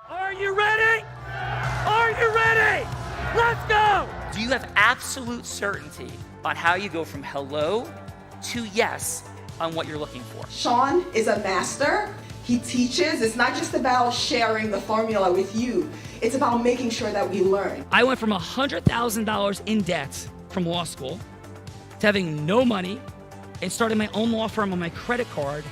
Are you ready? Are you ready? Let's go! Do you have absolute certainty on how you go from hello to yes on what you're looking for? Sean is a master. He teaches. It's not just about sharing the formula with you. It's about making sure that we learn. I went from $100,000 in debt from law school to having no money and starting my own law firm on my credit card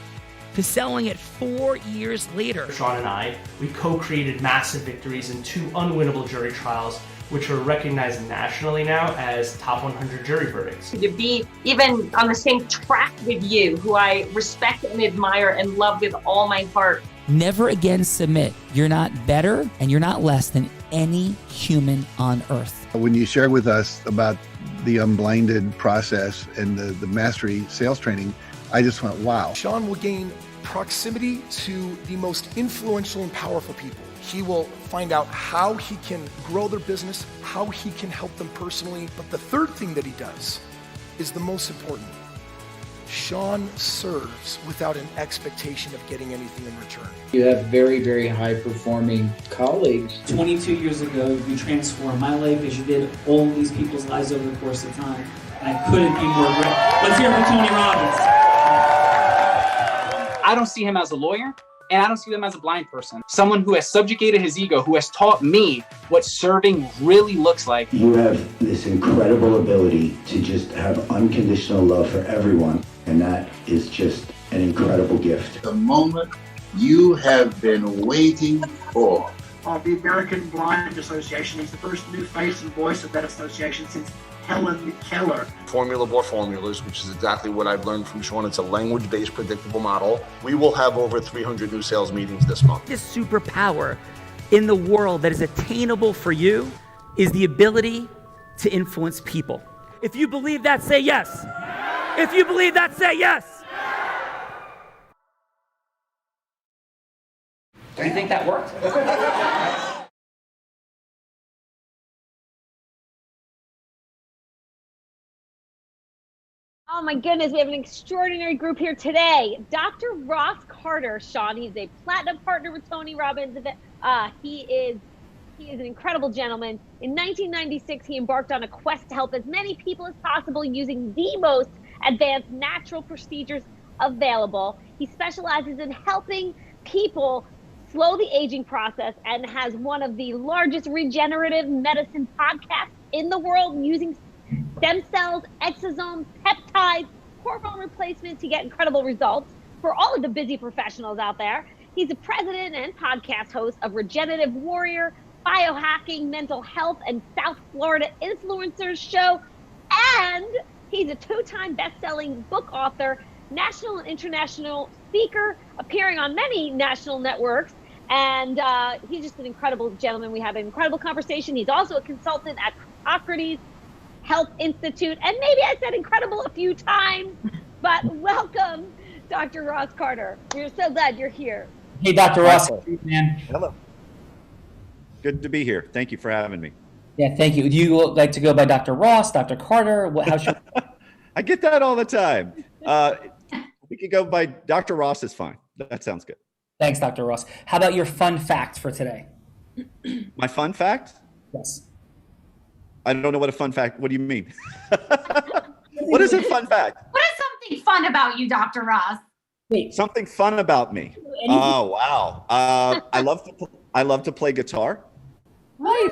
to selling it 4 years later. Sean and I, we co-created massive victories in 2 unwinnable jury trials, which are recognized nationally now as top 100 jury verdicts. To be even on the same track with you, who I respect and admire and love with all my heart. Never again submit. You're not better and you're not less than any human on earth. When you shared with us about the Unblinded process and the mastery sales training, I just went, wow. Sean will gain proximity to the most influential and powerful people. He will find out how he can grow their business, how he can help them personally. But the third thing that he does is the most important. Sean serves without an expectation of getting anything in return. You have very, very high-performing colleagues. 22 years ago, you transformed my life as you did all these people's lives over the course of time. And I couldn't be more grateful. Let's hear it for Tony Robbins. I don't see him as a lawyer, and I don't see him as a blind person. Someone who has subjugated his ego, who has taught me what serving really looks like. You have this incredible ability to just have unconditional love for everyone, and that is just an incredible gift. The moment you have been waiting for. The American Blind Association is the first new face and voice of that association since Helen Keller. Formula Board Formulas, which is exactly what I've learned from Sean. It's a language-based predictable model. We will have over 300 new sales meetings this month. This superpower in the world that is attainable for you is the ability to influence people. If you believe that, say yes. If you believe that, say yes. Do you think that worked? Oh my goodness, we have an extraordinary group here today. Dr. Ross Carter, Sean, he's a platinum partner with Tony Robbins. He is an incredible gentleman. In 1996, he embarked on a quest to help as many people as possible using the most advanced natural procedures available. He specializes in helping people slow the aging process and has one of the largest regenerative medicine podcasts in the world using stem cells, exosomes, peptides, hormone replacement to get incredible results for all of the busy professionals out there. He's the president and podcast host of Regenerative Warrior, Biohacking, Mental Health, and South Florida Influencers Show. And he's a 2-time best-selling book author, national and international speaker, appearing on many national networks. And he's just an incredible gentleman. We had an incredible conversation. He's also a consultant at Hippocrates Health Institute. And maybe I said incredible a few times, but welcome, Dr. Ross Carter. We're so glad you're here. Hey, Dr. Ross, man. Hello. Good to be here. Thank you for having me. Yeah, thank you. Do you like to go by Dr. Ross, Dr. Carter? How should I get that all the time. We could go by Dr. Ross is fine. That sounds good. Thanks, Dr. Ross. How about your fun fact for today? My fun fact? Yes. I don't know what a fun fact, what do you mean? What is a fun fact? What is something fun about you, Dr. Ross? Wait. Something fun about me. Oh, wow. I love to play guitar. Right.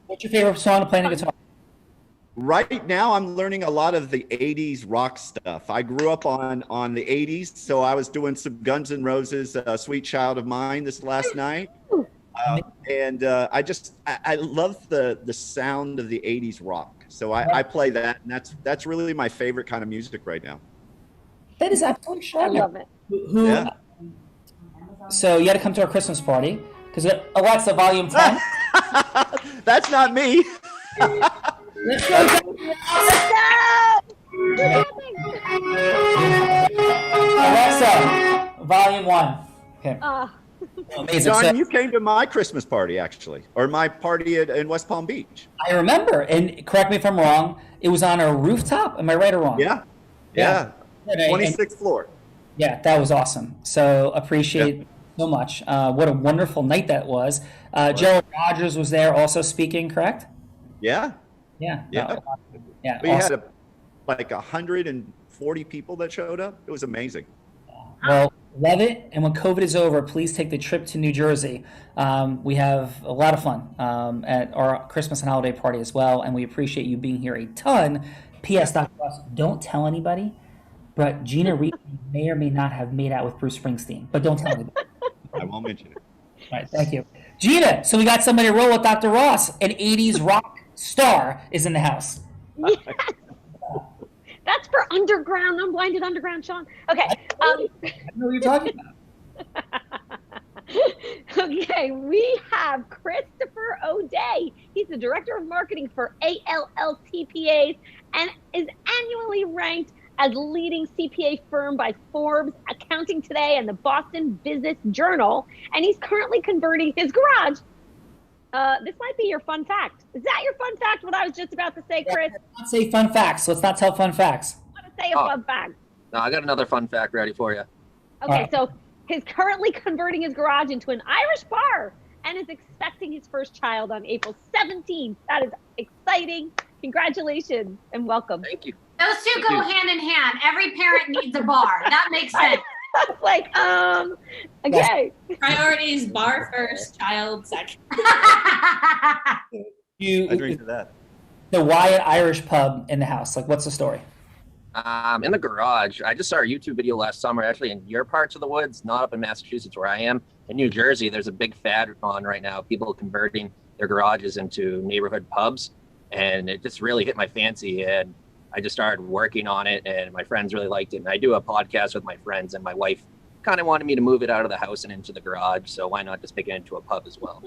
What's your favorite song to play on the guitar? Right now, I'm learning a lot of the 80s rock stuff. I grew up on the 80s, so I was doing some Guns N' Roses, Sweet Child of Mine this last night. And I love the sound of the 80s rock. So I play that, and that's really my favorite kind of music right now. That is absolutely sure. I love it. Yeah. So you had to come to our Christmas party, because Alexa, volume 10. That's not me. Let's go. Alexa, volume 1. Okay. Amazing. John, you came to my Christmas party, actually, or my party in West Palm Beach. I remember, and correct me if I'm wrong, it was on a rooftop. Am I right or wrong? Yeah. 26th floor. Yeah, that was awesome. So appreciate so much. What a wonderful night that was. Gerald Rogers was there also speaking, correct? Yeah. Yeah. Yeah. Yeah. We awesome. had like 140 people that showed up. It was amazing. Well, love it. And when COVID is over, please take the trip to New Jersey. We have a lot of fun at our Christmas and holiday party as well, and we appreciate you being here a ton. P.S. Dr. Ross, don't tell anybody, but Gina Reed may or may not have made out with Bruce Springsteen, but don't tell anybody. I won't mention it. All right, thank you. Gina, so we got somebody to roll with. Dr. Ross, an 80s rock star, is in the house. Yes. That's for underground, unblinded underground, Sean. Okay. I know what you're talking about. Okay, we have Christopher O'Day. He's the director of marketing for ALL TPAs and is annually ranked as leading CPA firm by Forbes, Accounting Today, and the Boston Business Journal. And he's currently converting his garage. This might be your fun fact. Is that your fun fact, what I was just about to say, Chris? Let's not say fun facts. Let's not tell fun facts. I want to say a fun fact. No, I got another fun fact ready for you. Okay, so he's currently converting his garage into an Irish bar and is expecting his first child on April 17th. That is exciting. Congratulations and welcome. Thank you. Those two go hand in hand. Every parent needs a bar. That makes sense. Like, okay. Priorities, bar first, child second. I drink to that. The Wyatt Irish pub in the house. Like, what's the story? In the garage. I just saw a YouTube video last summer, actually in your parts of the woods, not up in Massachusetts where I am. In New Jersey, there's a big fad on right now, people converting their garages into neighborhood pubs. And it just really hit my fancy. And I just started working on it, and my friends really liked it. And I do a podcast with my friends, and my wife kind of wanted me to move it out of the house and into the garage. So why not just make it into a pub as well?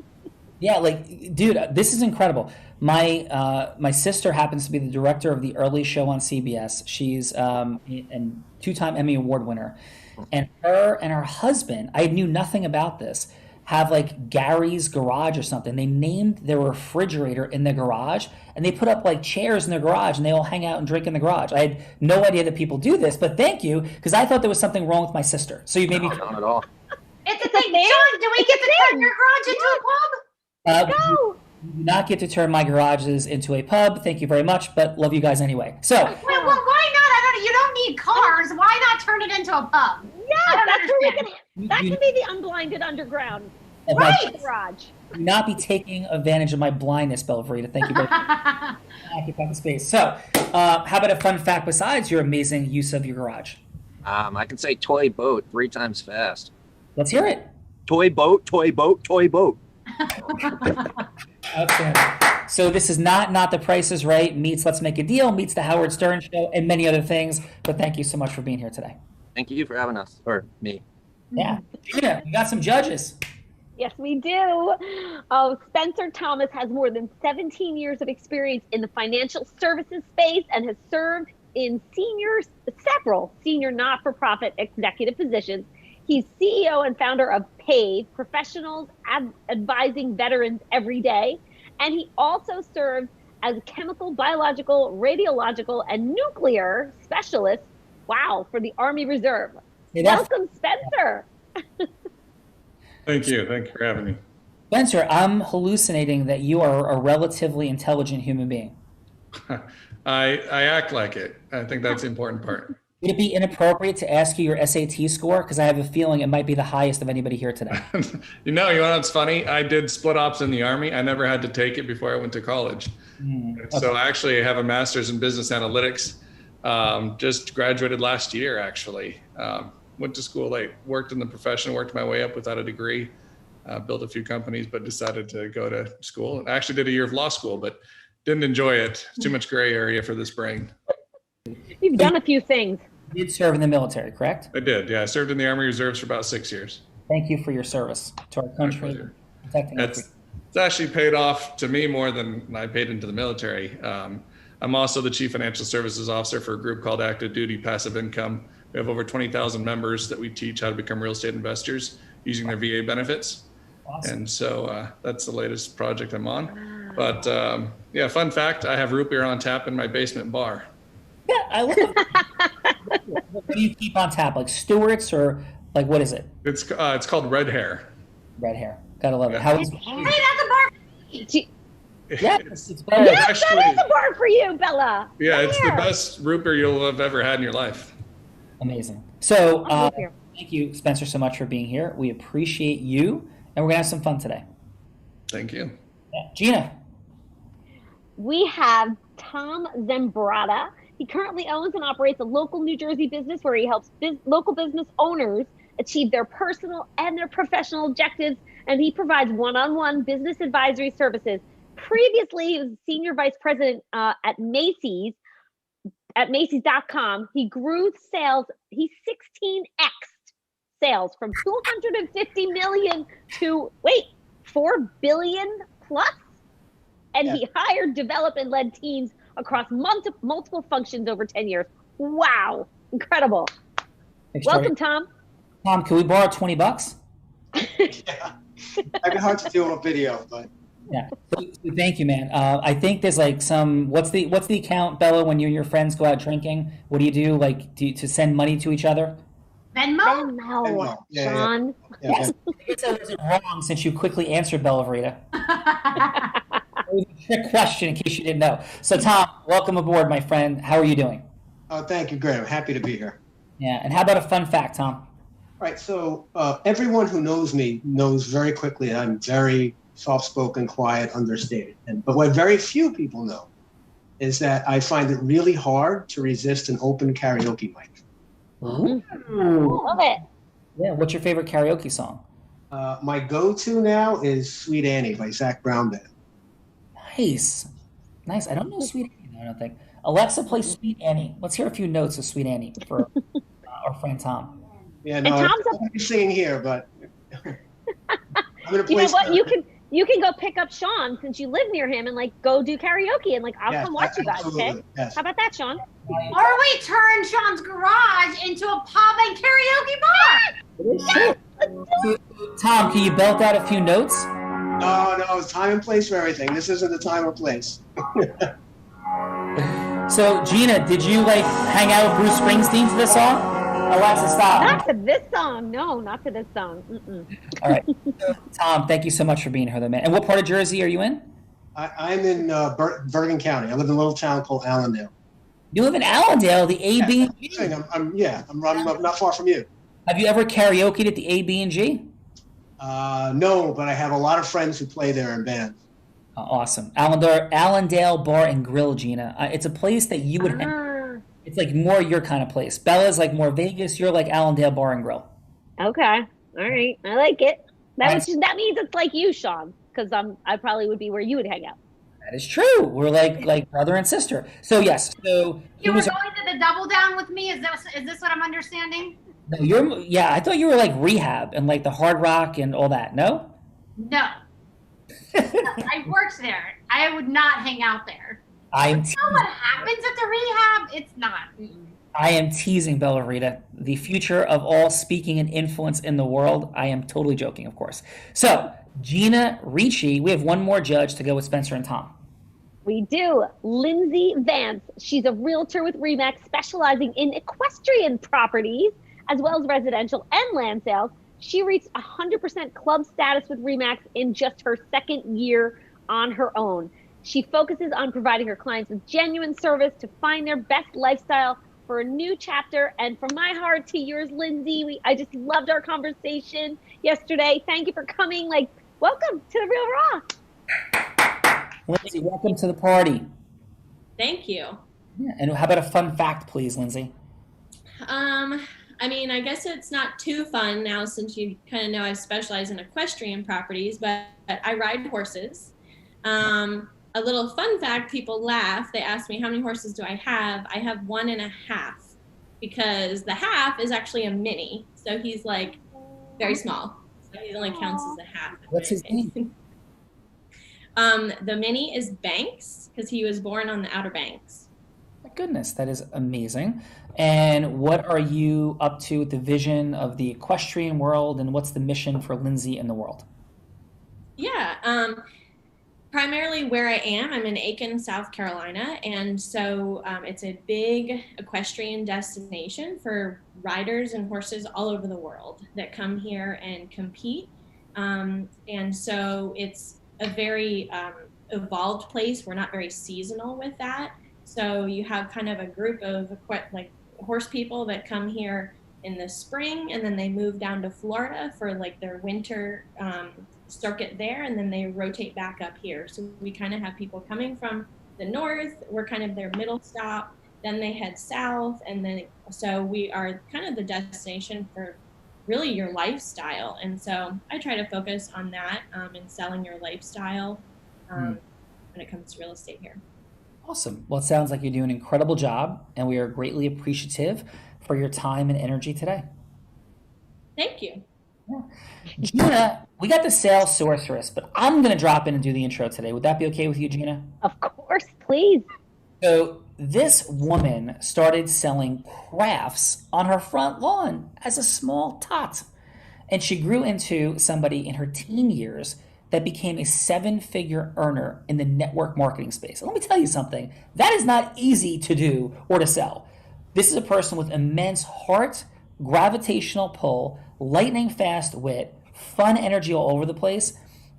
Yeah, like, dude, this is incredible. My sister happens to be the director of the Early Show on CBS. She's a two-time Emmy Award winner. And her and her husband, I knew nothing about this, have like Gary's Garage or something. They named their refrigerator in the garage, and they put up like chairs in their garage, and they all hang out and drink in the garage. I had no idea that people do this, but thank you, because I thought there was something wrong with my sister. So you made me. Not at all. It's a thing. Sean, do we get to turn your garage into a pub? You do not get to turn my garages into a pub. Thank you very much, but love you guys anyway. So. Well, why not? You don't need cars. Why not turn it into a pub? Yeah, that's where that can be the unblinded underground. Right. Garage. Do not be taking advantage of my blindness, Belvrita. Thank you very much. Occupy the space. So, how about a fun fact besides your amazing use of your garage? I can say toy boat 3 times fast. Let's hear it. Toy boat, toy boat, toy boat. Outstanding. So this is not The Price is Right meets Let's Make a Deal meets The Howard Stern Show and many other things. But thank you so much for being here today. Thank you for having us, or me. Yeah. Gina, you got some judges. Yes, we do. Spencer Thomas has more than 17 years of experience in the financial services space and has served in several senior not-for-profit executive positions. He's CEO and founder of PAVE, Professionals Advising Veterans Every Day. And he also served as a chemical, biological, radiological, and nuclear specialist, for the Army Reserve. Welcome, Spencer. Thank you. Thank you for having me. Spencer, I'm hallucinating that you are a relatively intelligent human being. I act like it. I think that's the important part. Would it be inappropriate to ask you your SAT score? Because I have a feeling it might be the highest of anybody here today. You know what's funny? I did split ops in the Army. I never had to take it before I went to college. Okay. So I actually have a master's in business analytics. Just graduated last year, actually. Went to school late, worked in the profession, worked my way up without a degree, built a few companies, but decided to go to school. I actually did a year of law school, but didn't enjoy it. Too much gray area for this brain. You've done a few things. You did serve in the military, correct? I did, yeah. I served in the Army Reserves for about 6 years. Thank you for your service to our country. Protecting it's actually paid off to me more than I paid into the military. I'm also the Chief Financial Services Officer for a group called Active Duty Passive Income. We have over 20,000 members that we teach how to become real estate investors using their VA benefits. Awesome. And so that's the latest project I'm on. But fun fact, I have root beer on tap in my basement bar. Yeah, I love it. What do you keep on tap? Like Stewart's or Like, what is it? It's called red hair. Red hair. Gotta love it. How is Hey, that's a bar. Yes, it's better. Yes, that is a bar for you, Bella. Yeah, it's the best root beer you'll have ever had in your life. Amazing. So, thank you, Spencer, so much for being here. We appreciate you, and we're gonna have some fun today. Thank you. Yeah. Gina. We have Tom Zambrata. He currently owns and operates a local New Jersey business where he helps local business owners achieve their personal and their professional objectives, and he provides one-on-one business advisory services. Previously, he was senior vice president at Macy's, at Macy's.com. He grew sales. He 16x'd sales from 250 million to 4 billion plus. And he hired, developed, and led teams across multiple functions over 10 years. Wow, incredible! Welcome, Tom. Tom, can we borrow $20? Might be hard to do on a video, but yeah. So thank you, man. I think there's like some. What's the account, Bella? When you and your friends go out drinking, what do you do? Like, to send money to each other? Venmo. Yeah, Sean. yeah. Yes. I guess I wasn't wrong since you quickly answered, Bella Verita. It was a trick question in case you didn't know. So, Tom, welcome aboard, my friend. How are you doing? Oh, thank you. Great. I'm happy to be here. Yeah. And how about a fun fact, Tom? All right. So everyone who knows me knows very quickly that I'm very soft-spoken, quiet, understated. But what very few people know is that I find it really hard to resist an open karaoke mic. Ooh. Love it. Yeah. What's your favorite karaoke song? My go-to now is Sweet Annie by Zach Brown Band. Nice. I don't know Sweet Annie, I don't think. Alexa, play Sweet Annie. Let's hear a few notes of Sweet Annie for our friend Tom. Yeah, no, I'm not going to be singing here, but I'm going to play. You know what? You can go pick up Sean since you live near him and like go do karaoke and like I'll come watch you guys. Okay? Yes. How about that, Sean? Or we turn Sean's garage into a pub and karaoke bar. Tom, can you belt out a few notes? No, it's time and place for everything. This isn't the time or place. So, Gina, did you like hang out with Bruce Springsteen to this song? Alexa, stop. Not to this song. No, not to this song. All right. Tom, thank you so much for being here, though, man. And what part of Jersey are you in? I'm in Bergen County. I live in a little town called Allendale. You live in Allendale, the A, B, and G? I'm not far from you. Have you ever karaoke'd at the A, B, and G? No, but I have a lot of friends who play there in bands. Awesome. Allendale Bar and Grill, Gina. It's a place that you would it's like more your kind of place. Bella's like more Vegas. You're like Allendale Bar and Grill. Okay. All right. I like it. That means it's like you, Sean, because I probably would be where you would hang out. That is true. We're like brother and sister. So yes. So you were going to the double down with me? Is this what I'm understanding? No, I thought you were like rehab and like the Hard Rock and all that. No? No. I worked there. I would not hang out there. You know what happens at the rehab? It's not. I am teasing, Bella Rita. The future of all speaking and influence in the world. I am totally joking, of course. So, Gina Ricci, we have one more judge to go with Spencer and Tom. We do. Lindsay Vance. She's a realtor with RE/MAX specializing in equestrian properties as well as residential and land sales. She reached 100% club status with RE/MAX in just her second year on her own. She focuses on providing her clients with genuine service to find their best lifestyle for a new chapter. And from my heart to yours, Lindsay, I just loved our conversation yesterday. Thank you for coming. Welcome to the Real Raw. Lindsay, welcome to the party. Thank you. Yeah, and how about a fun fact, please, Lindsay? I guess it's not too fun now since you kind of know I specialize in equestrian properties, but I ride horses. A little fun fact, people laugh. They ask me, how many horses do I have? I have 1.5 because the half is actually a mini. So he's like very small. So he only counts as a half. What's his name? The mini is Banks because he was born on the Outer Banks. My goodness, that is amazing. And what are you up to with the vision of the equestrian world, and what's the mission for Lindsay in the world? Yeah, Primarily where I am, I'm in Aiken, South Carolina, and so it's a big equestrian destination for riders and horses all over the world that come here and compete. And so it's a very evolved place. We're not very seasonal with that. So you have kind of a group of like horse people that come here in the spring, and then they move down to Florida for like their winter circuit there, and then they rotate back up here. So we kind of have people coming from the north, we're kind of their middle stop, then they head south, and then so we are kind of the destination for really your lifestyle. And so I try to focus on that and selling your lifestyle when it comes to real estate here. Awesome. Well, it sounds like you're doing an incredible job, and we are greatly appreciative for your time and energy today. Thank you. Yeah. Gina, we got the sales sorceress, but I'm going to drop in and do the intro today. Would that be okay with you, Gina? Of course, please. So this woman started selling crafts on her front lawn as a small tot, and she grew into somebody in her teen years that became a 7-figure earner in the network marketing space. And let me tell you something, that is not easy to do or to sell. This is a person with immense heart, gravitational pull, lightning fast wit, fun energy all over the place,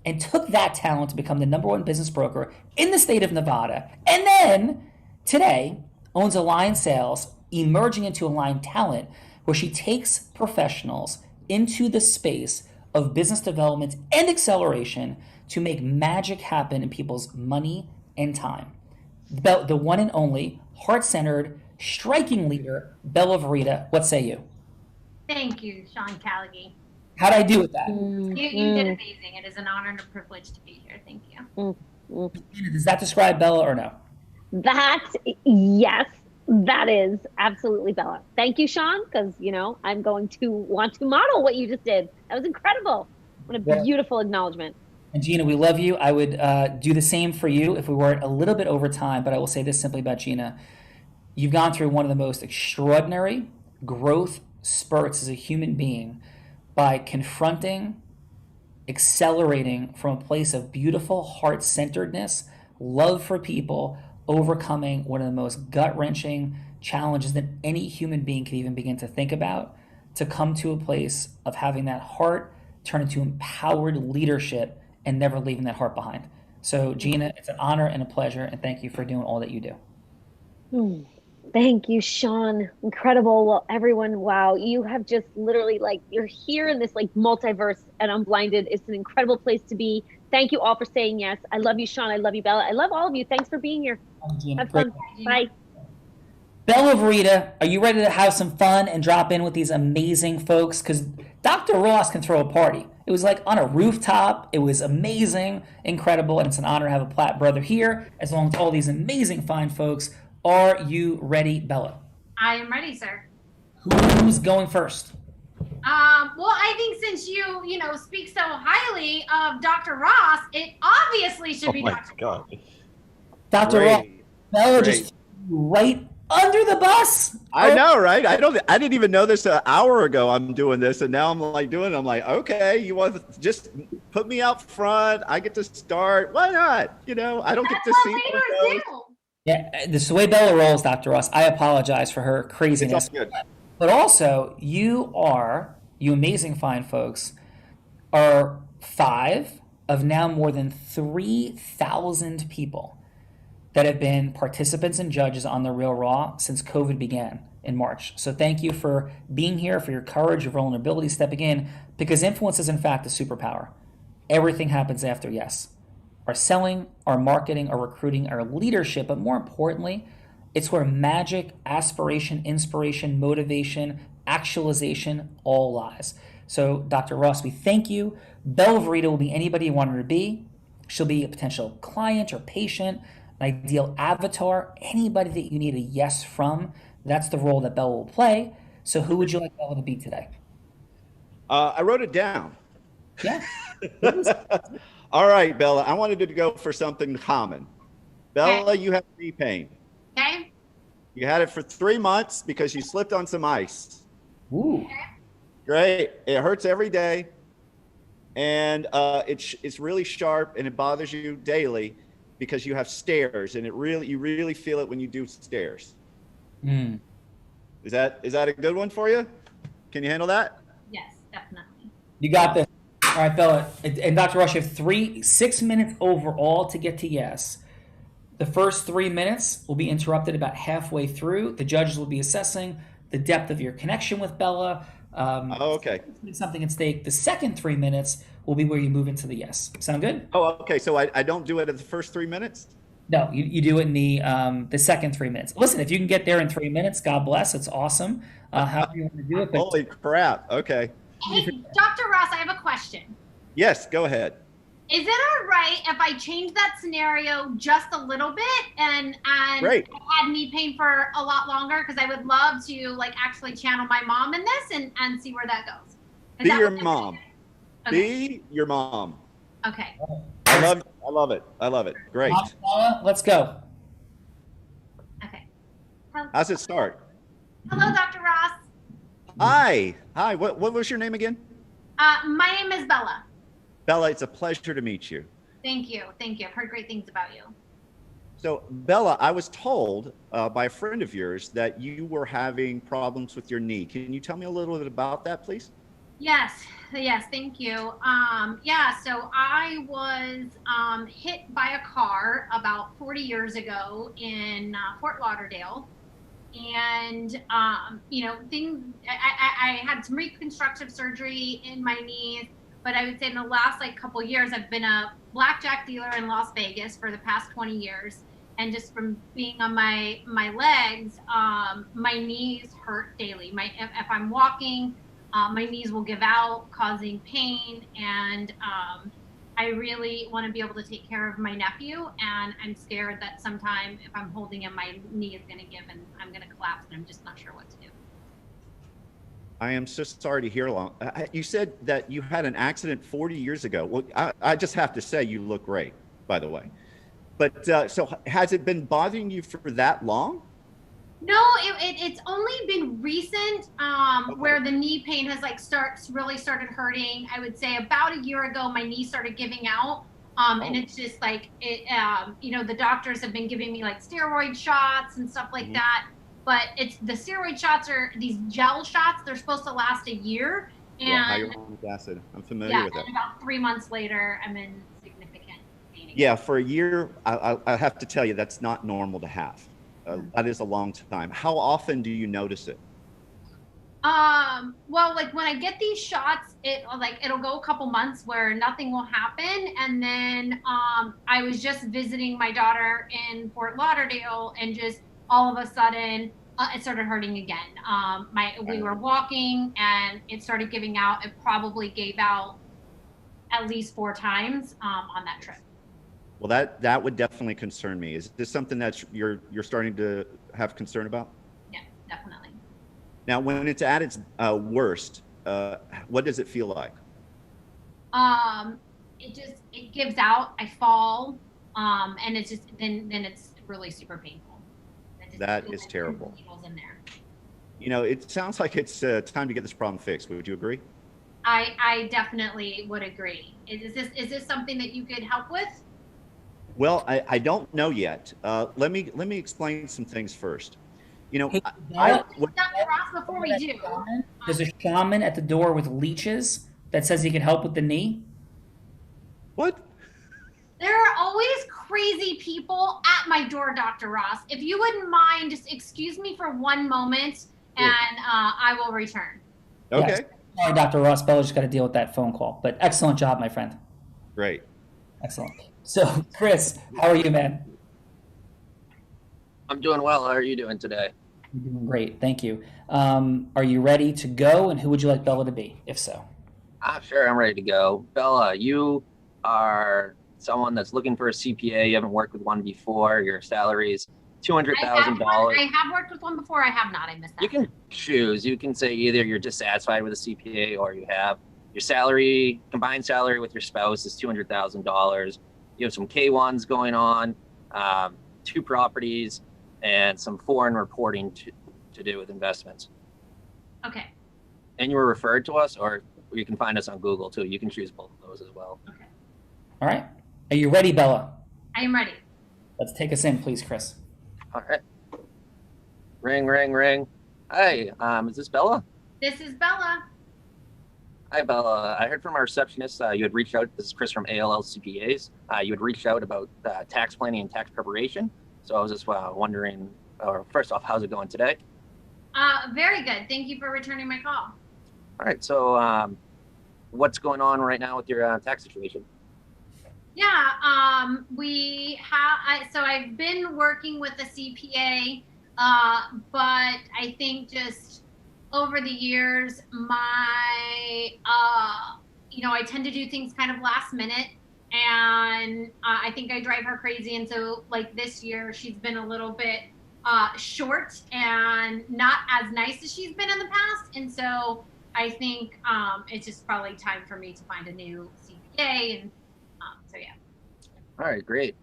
and took that talent to become the #1 business broker in the state of Nevada. And then today owns Align Sales, emerging into Align Talent, where she takes professionals into the space of business development and acceleration to make magic happen in people's money and time. The one and only, heart-centered, striking leader, Bella Verita. What say you? Thank you, Sean Callaghy. How'd I do with that? You did amazing. It is an honor and a privilege to be here. Thank you. Does that describe Bella or no? Yes, that is absolutely Bella. Thank you, Sean, because, I'm going to want to model what you just did. That was incredible. What a beautiful acknowledgement. And Gina, we love you. I would do the same for you if we weren't a little bit over time, but I will say this simply about Gina. You've gone through one of the most extraordinary growth spurts as a human being by confronting, accelerating from a place of beautiful heart-centeredness, love for people, overcoming one of the most gut-wrenching challenges that any human being can even begin to think about, to come to a place of having that heart turn into empowered leadership and never leaving that heart behind. So Gina, it's an honor and a pleasure, and thank you for doing all that you do. Thank you, Sean. Incredible. Well, everyone, wow, you have just literally you're here in this multiverse at Unblinded. It's an incredible place to be. Thank you all for saying yes. I love you, Sean. I love you, Bella. I love all of you. Thanks for being here. Have fun. Bye. Bella Verita, are you ready to have some fun and drop in with these amazing folks? Because Dr. Ross can throw a party. It was on a rooftop. It was amazing, incredible, and it's an honor to have a Platt brother here, as well as all these amazing fine folks. Are you ready, Bella? I am ready, sir. Who's going first? Well, I think since you speak so highly of Dr. Ross, it obviously should be Dr. God. Dr. Ross, Bella just right under the bus. I know, right? I didn't even know this an hour ago. I'm doing this, and now I'm doing it. I'm like, okay, you want to just put me out front? I get to start. Why not? I don't get to see what it goes. Yeah, this is the way Bella rolls, Dr. Ross. I apologize for her craziness. It's all good. But also, you amazing fine folks, are 5 of now more than 3,000 people that have been participants and judges on The Real Raw since COVID began in March. So thank you for being here, for your courage, your vulnerability, stepping in, because influence is in fact a superpower. Everything happens after yes. Our selling, our marketing, our recruiting, our leadership, but more importantly, it's where magic, aspiration, inspiration, motivation, actualization all lies. So Dr. Ross, we thank you. Bella Verita will be anybody you want her to be. She'll be a potential client or patient, an ideal avatar, anybody that you need a yes from. That's the role that Bella will play. So who would you like Bella to be today? I wrote it down. Yeah. All right, Bella, I wanted to go for something common. Bella, you have knee pain. Okay. You had it for 3 months because you slipped on some ice. Ooh. Great. It hurts every day. and it's really sharp, and it bothers you daily because you have stairs, and you really feel it when you do stairs. Mm. Is that a good one for you? Can you handle that? Yes, definitely. You got this. All right, Bella. And Dr. Rush, you have 6 minutes overall to get to yes. The first 3 minutes will be interrupted about halfway through. The judges will be assessing the depth of your connection with Bella. Okay. Something at stake. The second 3 minutes will be where you move into the yes. Sound good? Oh, okay. So I don't do it at the first 3 minutes? No, you do it in the second 3 minutes. Listen, if you can get there in 3 minutes, God bless. It's awesome. However you want to do it. But holy crap. Okay. Hey, Dr. Ross, I have a question. Yes, go ahead. Is it all right if I change that scenario just a little bit and Great. had me pain for a lot longer? Because I would love to like actually channel my mom in this and see where that goes. Be your mom. Be your mom. Okay. I love it. I love it. Great. Let's go. Okay. How's it start? Hello, Dr. Ross. Hi. What was your name again? My name is Bella. Bella, it's a pleasure to meet you. Thank you. I've heard great things about you. So, Bella, I was told by a friend of yours that you were having problems with your knee. Can you tell me a little bit about that, please? Yes, thank you. So I was hit by a car about 40 years ago in Fort Lauderdale. And, I had some reconstructive surgery in my knees, but I would say in the last couple years, I've been a blackjack dealer in Las Vegas for the past 20 years. And just from being on my legs, my knees hurt daily. If I'm walking, my knees will give out, causing pain. And I really want to be able to take care of my nephew. And I'm scared that sometime if I'm holding him, my knee is going to give and I'm going to collapse. And I'm just not sure what to do. I am so sorry to hear. You said that you had an accident 40 years ago. Well, I just have to say you look great, by the way. But so has it been bothering you for that long? No, it's only been recent where the knee pain has really started hurting. I would say about a year ago, my knee started giving out. And it's just the doctors have been giving me steroid shots and stuff like that. But the steroid shots are these gel shots. They're supposed to last a year. And hyaluronic acid. I'm familiar with that. And about 3 months later, I'm in significant pain. Yeah, for a year, I have to tell you, that's not normal to have. That is a long time. How often do you notice it? Well, when I get these shots, it'll go a couple months where nothing will happen. And then I was just visiting my daughter in Fort Lauderdale and just all of a sudden it started hurting again. We were walking and it started giving out. It probably gave out at least 4 times on that trip. Well, that would definitely concern me. Is this something that you're starting to have concern about? Yeah, definitely. Now, when it's at its worst, what does it feel like? It gives out. I fall, and it's just then it's really super painful. That is terrible. Needles in there. It sounds like it's time to get this problem fixed. Would you agree? I definitely would agree. Is this something that you could help with? Well, I don't know yet. Let me explain some things first. Dr. Ross, before we do, there's a shaman at the door with leeches that says he can help with the knee. What? There are always crazy people at my door, Dr. Ross. If you wouldn't mind, just excuse me for one moment, and I will return. Okay. Yes. Sorry, Dr. Ross. Bella just got to deal with that phone call. But excellent job, my friend. Great. Excellent. So, Chris, how are you, man? I'm doing well. How are you doing today? I'm doing great. Thank you. Are you ready to go? And who would you like Bella to be, if so? Sure. I'm ready to go. Bella, you are someone that's looking for a CPA. You haven't worked with one before. Your salary is $200,000. I have worked with one before. I have not. I missed that. You can choose. You can say either you're dissatisfied with a CPA or you have. Your salary, combined salary with your spouse is $200,000. You have some K-1s going on, 2 properties, and some foreign reporting to do with investments. Okay. And you were referred to us, or you can find us on Google too. You can choose both of those. those as well. All right. Are you ready, Bella? I am ready. Let's take us in, please, Chris. All right. Ring, ring, ring. Hi, is this Bella? This is Bella. Hi, Bella. I heard from our receptionist you had reached out. This is Chris from ALL CPAs. You had reached out about tax planning and tax preparation. So I was just wondering, first off, how's it going today? Very good. Thank you for returning my call. All right. So what's going on right now with your tax situation? Yeah, we have, so I've been working with the CPA, but I think just over the years, my, I tend to do things kind of last minute, and I think I drive her crazy. And so like this year, she's been a little bit short and not as nice as she's been in the past. And so I think it's just probably time for me to find a new CPA. And so yeah. All right, great.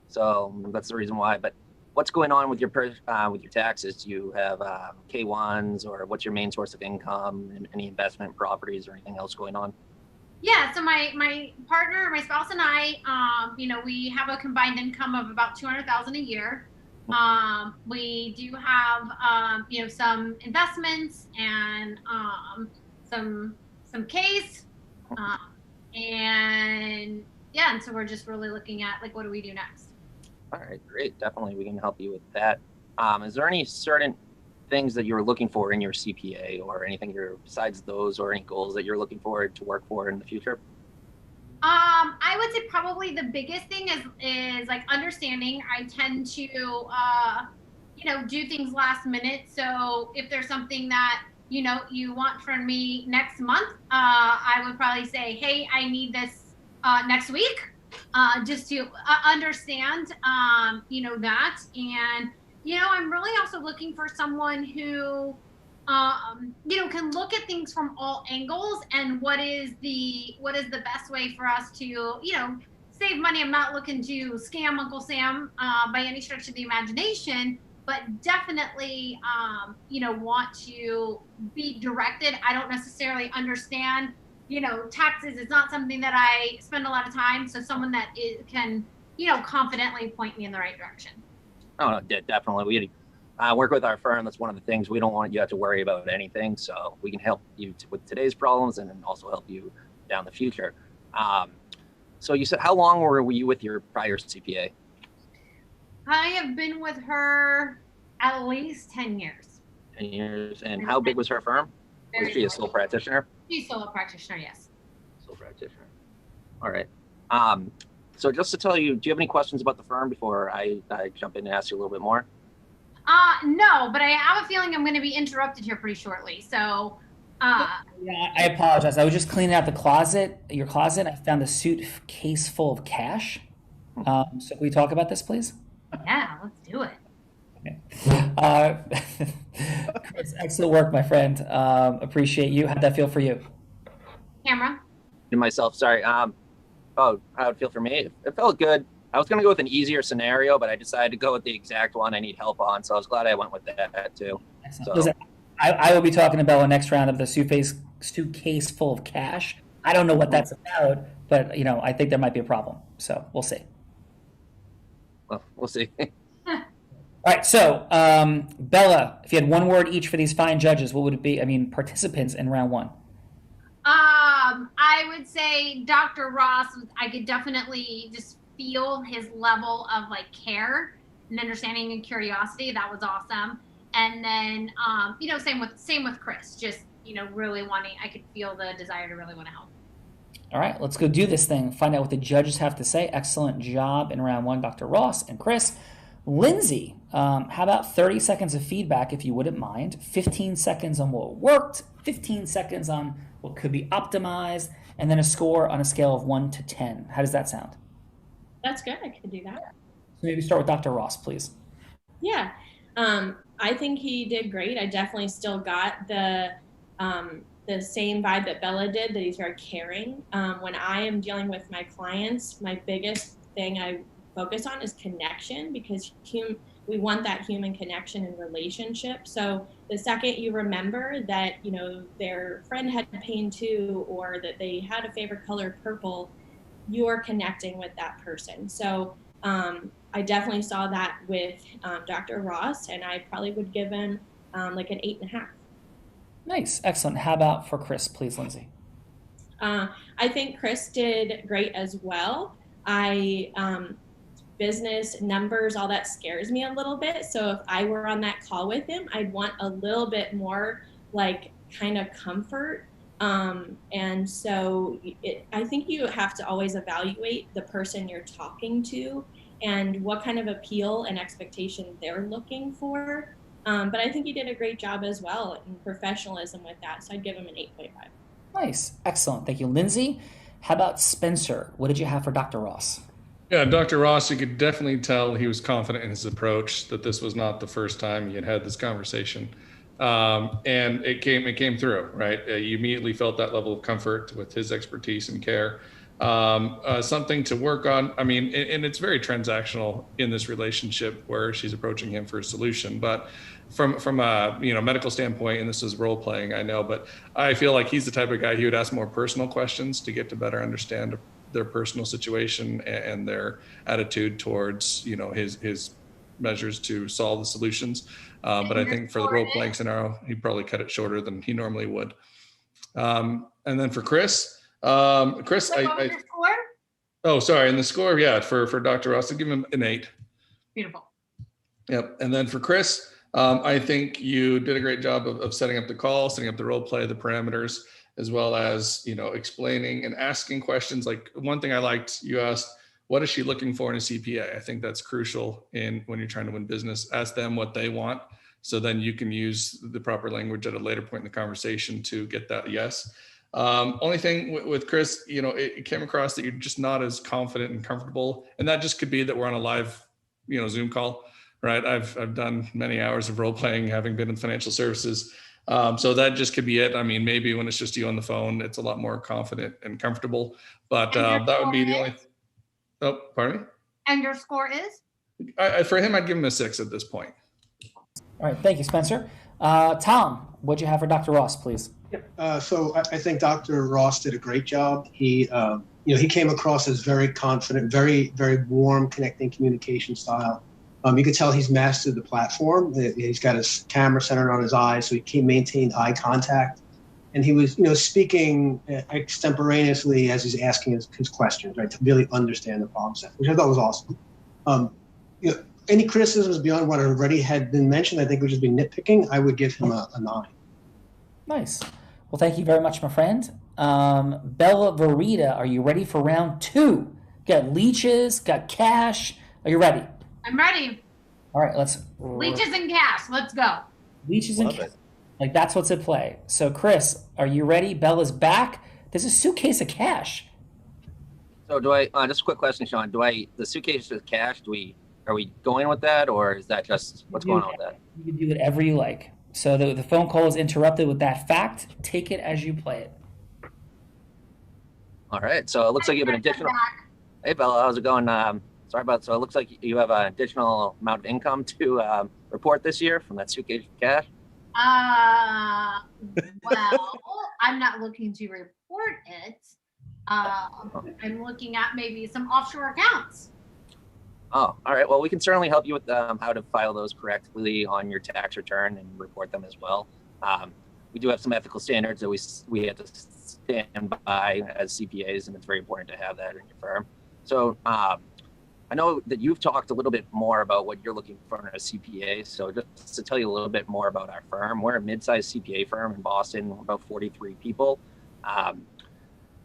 So that's the reason why. But what's going on with your taxes? Do you have K1s, or what's your main source of income, and any investment properties or anything else going on? Yeah, so my partner, my spouse, and I, we have a combined income of about $200,000 a year. We do have, some investments and some Ks, and yeah, and so we're just really looking at like, what do we do next? All right, great. Definitely, we can help you with that. Is there any certain things that you're looking for in your CPA, or anything besides those, or any goals that you're looking forward to work for in the future? I would say probably the biggest thing is like understanding. I tend to, do things last minute. So if there's something that, you want from me next month, I would probably say, hey, I need this next week, just to understand, that. And, I'm really also looking for someone who, can look at things from all angles, and what is the best way for us to, save money. I'm not looking to scam Uncle Sam by any stretch of the imagination, but definitely, want to be directed. I don't necessarily understand, taxes is not something that I spend a lot of time. So someone that can, confidently point me in the right direction. Oh, no, definitely. We work with our firm. That's one of the things. We don't want you to have to worry about anything. So we can help you with today's problems, and then also help you down the future. So you said, how long were you with your prior CPA? I have been with her at least 10 years. 10 years. And how big was her firm? Was she a sole practitioner? She's sole practitioner, yes. Sole practitioner. All right. So just to tell you, do you have any questions about the firm before I jump in and ask you a little bit more? No, but I have a feeling I'm going to be interrupted here pretty shortly. So, yeah, I apologize. I was just cleaning out your closet. I found a suitcase full of cash. So can we talk about this, please? Yeah, let's do it. Okay. Chris, excellent work, my friend. Appreciate you. How'd that feel for you? Camera. To myself, sorry. How it feel for me? It felt good. I was going to go with an easier scenario, but I decided to go with the exact one I need help on. So I was glad I went with that too. So. Listen, I will be talking about the next round of the suitcase full of cash. I don't know what that's about, but I think there might be a problem. So we'll see. Well, we'll see. All right. So Bella, if you had one word each for these fine judges, what would it be? I mean, participants in round one. I would say Dr. Ross. I could definitely just feel his level of like care and understanding and curiosity. That was awesome. And then, same with Chris, just, really wanting, I could feel the desire to really want to help. All right, let's go do this thing. Find out what the judges have to say. Excellent job in round one, Dr. Ross and Chris. Lindsay, how about 30 seconds of feedback, if you wouldn't mind? 15 seconds on what worked, 15 seconds on what could be optimized, and then a score on a scale of 1 to 10. How does that sound? That's good. I can do that. So maybe start with Dr. Ross, please. Yeah. I think he did great. I definitely still got the same vibe that Bella did, that he's very caring. When I am dealing with my clients, my biggest thing I focus on is connection, because we want that human connection and relationship. So the second you remember that, you know, their friend had pain too, or that they had a favorite color purple, you're connecting with that person. So I definitely saw that with Dr. Ross, and I probably would give him like an 8.5. Nice, excellent. How about for Chris, please, Lindsay? I think Chris did great as well. Business numbers, all that scares me a little bit. So if I were on that call with him, I'd want a little bit more like kind of comfort. And so I think you have to always evaluate the person you're talking to and what kind of appeal and expectation they're looking for. But I think you did a great job as well in professionalism with that. So I'd give him an 8.5. Nice, excellent. Thank you, Lindsay. How about Spencer? What did you have for Dr. Ross? Yeah, Dr. Ross, you could definitely tell he was confident in his approach, that this was not the first time he had this conversation. And it came through, right? You immediately felt that level of comfort with his expertise and care. Something to work on. I mean, and it's very transactional in this relationship where she's approaching him for a solution. But from a medical standpoint, and this is role playing, I know, but I feel like he's the type of guy he would ask more personal questions to get to better understand their personal situation and their attitude towards his measures to solve the solutions. But I think for the role playing scenario, he'd probably cut it shorter than he normally would. And then for Chris, What was your score? Oh, sorry. And the score, yeah, for Dr. Ross, I'd give him an 8. Beautiful. Yep. And then for Chris, I think you did a great job of setting up the call, setting up the role play, the parameters, as well as, explaining and asking questions. Like one thing I liked, you asked, what is she looking for in a CPA? I think that's crucial when you're trying to win business. Ask them what they want. So then you can use the proper language at a later point in the conversation to get that yes. Only thing with Chris, it came across that you're just not as confident and comfortable. And that just could be that we're on a live, Zoom call, right? I've done many hours of role playing, having been in financial services. So that just could be it. I mean, maybe when it's just you on the phone, it's a lot more confident and comfortable, but that would be the only. Oh, pardon me? And your score is? For him, I'd give him a 6 at this point. All right, thank you, Spencer. Tom, what'd you have for Dr. Ross, please? So I think Dr. Ross did a great job. He came across as very confident, very, very warm, connecting communication style. You could tell he's mastered the platform. He's got his camera centered on his eyes, so he maintained eye contact. And he was, speaking extemporaneously as he's asking his questions, right, to really understand the problem set, which I thought was awesome. Any criticisms beyond what already had been mentioned, I think would just be nitpicking. I would give him a 9. Nice. Well, thank you very much, my friend. Bella Verita, are you ready for round 2? Got leeches, got cash. Are you ready? I'm ready. All right, let's. Leeches and cash. Let's go. Leeches and cash. Like, that's what's at play. So, Chris, are you ready? Bella's back. There's a suitcase of cash. So do I, just a quick question, Sean, the suitcase of cash, are we going with that, or is that just what's going on with that? You can do whatever you like. So the phone call is interrupted with that fact. Take it as you play it. All right. So it looks like you have an additional. Hey, Bella, how's it going? So it looks like you have an additional amount of income to report this year from that suitcase of cash. Well, I'm not looking to report it. I'm looking at maybe some offshore accounts. Oh, all right. Well, we can certainly help you with how to file those correctly on your tax return and report them as well. We do have some ethical standards that we have to stand by as CPAs, and it's very important to have that in your firm. So I know that you've talked a little bit more about what you're looking for in a CPA. So just to tell you a little bit more about our firm, we're a mid-sized CPA firm in Boston. We're about 43 people.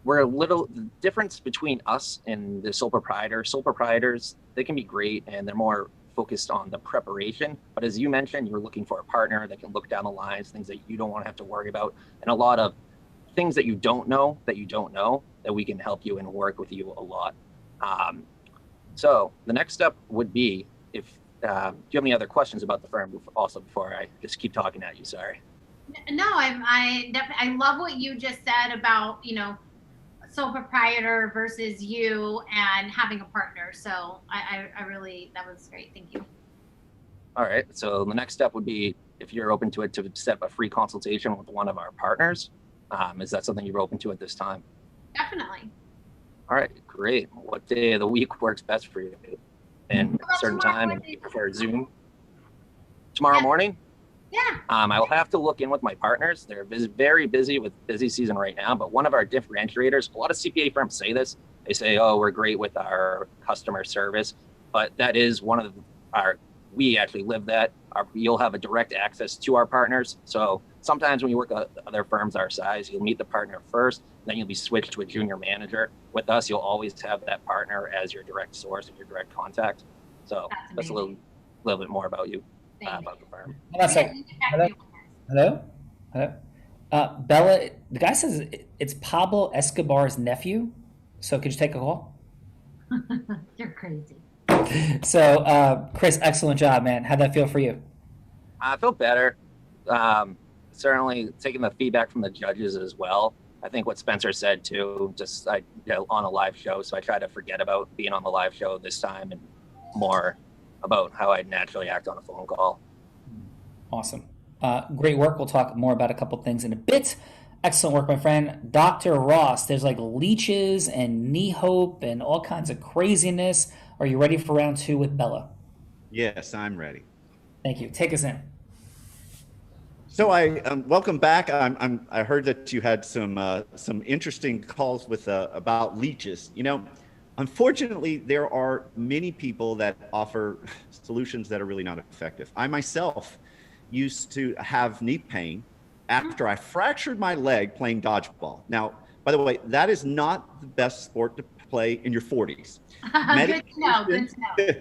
The difference between us and the sole proprietors, they can be great and they're more focused on the preparation. But as you mentioned, you're looking for a partner that can look down the lines, things that you don't want to have to worry about, and a lot of things that you don't know that we can help you and work with you a lot. So the next step would be, if do you have any other questions about the firm also before I just keep talking at you? Sorry. No, I love what you just said about, sole proprietor versus you and having a partner. So I really, that was great. Thank you. All right. So the next step would be if you're open to it, to set up a free consultation with one of our partners. Is that something you're open to at this time? Definitely. All right, great. What day of the week works best for you? And a certain time, and you prefer Zoom? Tomorrow morning? Yeah. I will have to look in with my partners. They're very busy with busy season right now, but one of our differentiators, a lot of CPA firms say this, they say, oh, we're great with our customer service, but that is one of we actually live that. You'll have a direct access to our partners. So sometimes when you work at other firms our size, you'll meet the partner first, then you'll be switched to a junior manager. With us, you'll always have that partner as your direct source and your direct contact. So that's a little bit more about you, about the firm. Hello? Bella, the guy says it's Pablo Escobar's nephew. So could you take a call? You're crazy. So, Chris, excellent job, man. How'd that feel for you? I feel better. Certainly taking the feedback from the judges as well. I think what Spencer said too, on a live show. So I try to forget about being on the live show this time and more about how I'd naturally act on a phone call. Awesome. Great work. We'll talk more about a couple things in a bit. Excellent work, my friend. Dr. Ross, there's like leeches and knee hope and all kinds of craziness. Are you ready for round 2 with Bella? Yes, I'm ready. Thank you. Take us in. So welcome back. I heard that you had some interesting calls with about leeches. You know, unfortunately, there are many people that offer solutions that are really not effective. I myself used to have knee pain after I fractured my leg playing dodgeball. Now, by the way, that is not the best sport to play in your 40s. Good to know.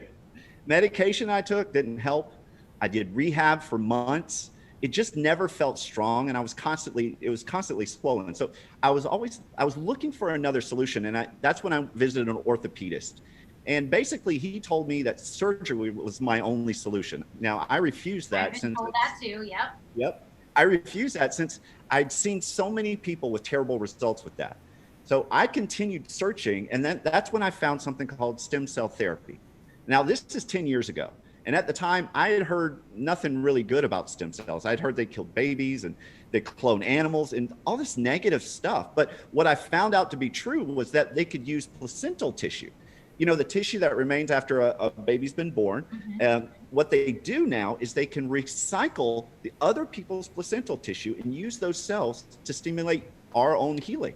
Medication I took didn't help. I did rehab for months. It just never felt strong, and it was constantly swollen. So I was looking for another solution, and that's when I visited an orthopedist. And basically, he told me that surgery was my only solution. Now, I refused that. I've been told that too, yep. Yep. I refused that since I'd seen so many people with terrible results with that. So I continued searching, and that's when I found something called stem cell therapy. Now, this is 10 years ago. And at the time, I had heard nothing really good about stem cells. I'd heard they killed babies and they clone animals and all this negative stuff. But what I found out to be true was that they could use placental tissue. You know, the tissue that remains after a baby's been born. Mm-hmm. What they do now is they can recycle the other people's placental tissue and use those cells to stimulate our own healing.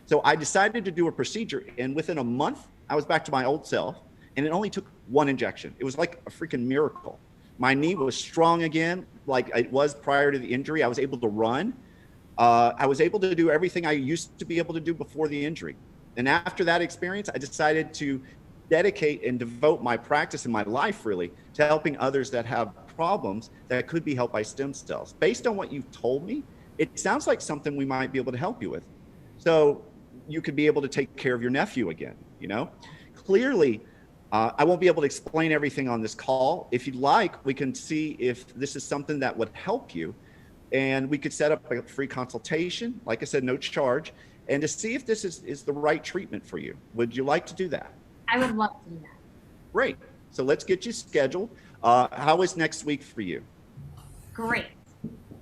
So I decided to do a procedure, and within a month, I was back to my old self, and it only took one injection. It was like a freaking miracle. My knee was strong again, like it was prior to the injury. I was able to run. I was able to do everything I used to be able to do before the injury. And after that experience, I decided to dedicate and devote my practice and my life really to helping others that have problems that could be helped by stem cells. Based on what you've told me, it sounds like something we might be able to help you with. So you could be able to take care of your nephew again, you know? Clearly, I won't be able to explain everything on this call. If you'd like, we can see if this is something that would help you, and we could set up a free consultation, like I said, no charge, and to see if this is the right treatment for you. Would you like to do that? I would love to do that. Great. So let's get you scheduled. How is next week for you? Great.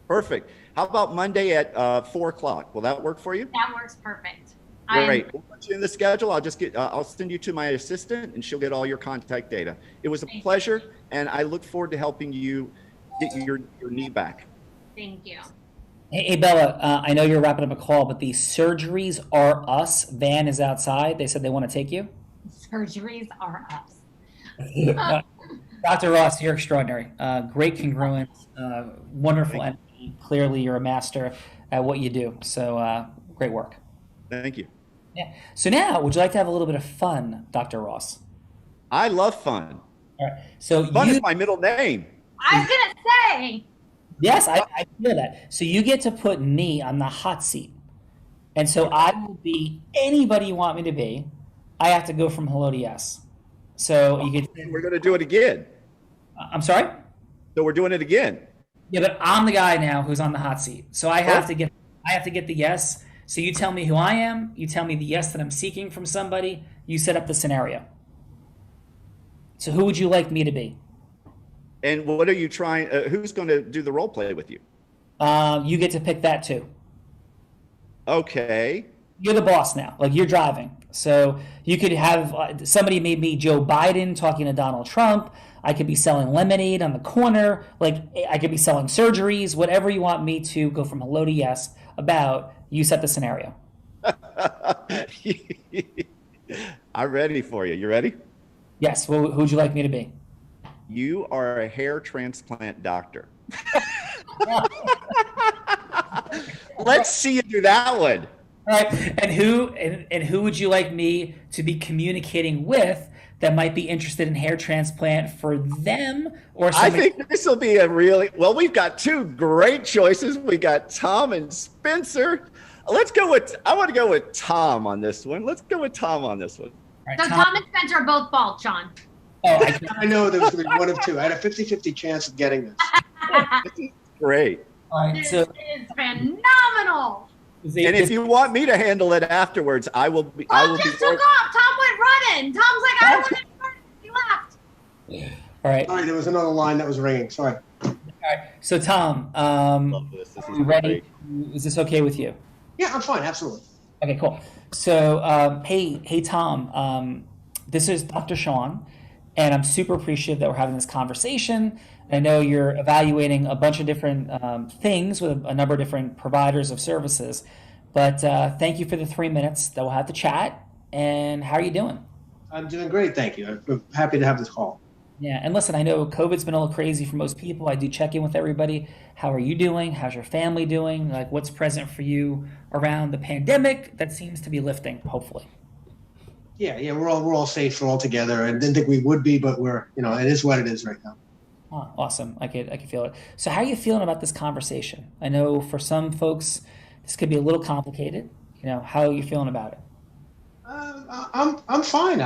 Perfect. How about Monday at 4 o'clock? Will that work for you? That works perfect. Great. We'll put you in the schedule. I'll send you to my assistant, and she'll get all your contact data. It was a pleasure, and I look forward to helping you get your knee back. Thank you. Hey, Bella, I know you're wrapping up a call, but the Surgeries Are Us van is outside. They said they want to take you. Surgeries Are Us. Dr. Ross, you're extraordinary. Great congruence, wonderful energy. Clearly, you're a master at what you do. So great work. Thank you. Yeah. So now, would you like to have a little bit of fun, Dr. Ross? I love fun. All right. So fun is my middle name. I was going to say. Yes, I feel that. So you get to put me on the hot seat. And so I will be anybody you want me to be. I have to go from hello to yes. So you could. We're going to do it again. I'm sorry? So we're doing it again. Yeah, but I'm the guy now who's on the hot seat. So I have to get the yes. So you tell me who I am, you tell me the yes that I'm seeking from somebody, you set up the scenario. So who would you like me to be? And what are you trying? Who's going to do the role play with you? You get to pick that too. Okay. You're the boss now. Like you're driving. So you could have somebody made me Joe Biden talking to Donald Trump. I could be selling lemonade on the corner. Like I could be selling surgeries, whatever you want me to go from hello to yes about. You set the scenario. I'm ready for you. You ready? Yes. Well, who'd you like me to be? You are a hair transplant doctor. Let's see you do that one. All right. And who would you like me to be communicating with that might be interested in hair transplant for them? Or I think this will be a really well. We've got two great choices. We got Tom and Spencer. Let's go with. I want to go with Tom on this one. Let's go with Tom on this one. So Tom and Spencer are both bald, Sean. Oh, I know there was going to be one of two. I had a 50-50 chance of getting this. Great. All right, This so is phenomenal. And if you want me to handle it afterwards, I will be. I Tom will just be. took off. Tom went running. Tom's like, I don't want to run. He left. All right. Sorry, there was another line that was ringing. Sorry. All right. So Tom, Love this. This is you ready? great. Is this okay with you? Yeah, I'm fine. Absolutely. Okay, cool. So, hey, Tom. This is Dr. Sean, and I'm super appreciative that we're having this conversation. I know you're evaluating a bunch of different things with a number of different providers of services, but thank you for the 3 minutes that we'll have to chat. And how are you doing? I'm doing great. Thank you. I'm happy to have this call. Yeah, and listen, I know COVID's been a little crazy for most people. I do check in with everybody. How are you doing? How's your family doing? Like, what's present for you around the pandemic that seems to be lifting, hopefully? Yeah, we're all safe. We're all together. I didn't think we would be, but we're, it is what it is right now. Oh, awesome. I can feel it. So how are you feeling about this conversation? I know for some folks, this could be a little complicated. How are you feeling about it? I'm fine.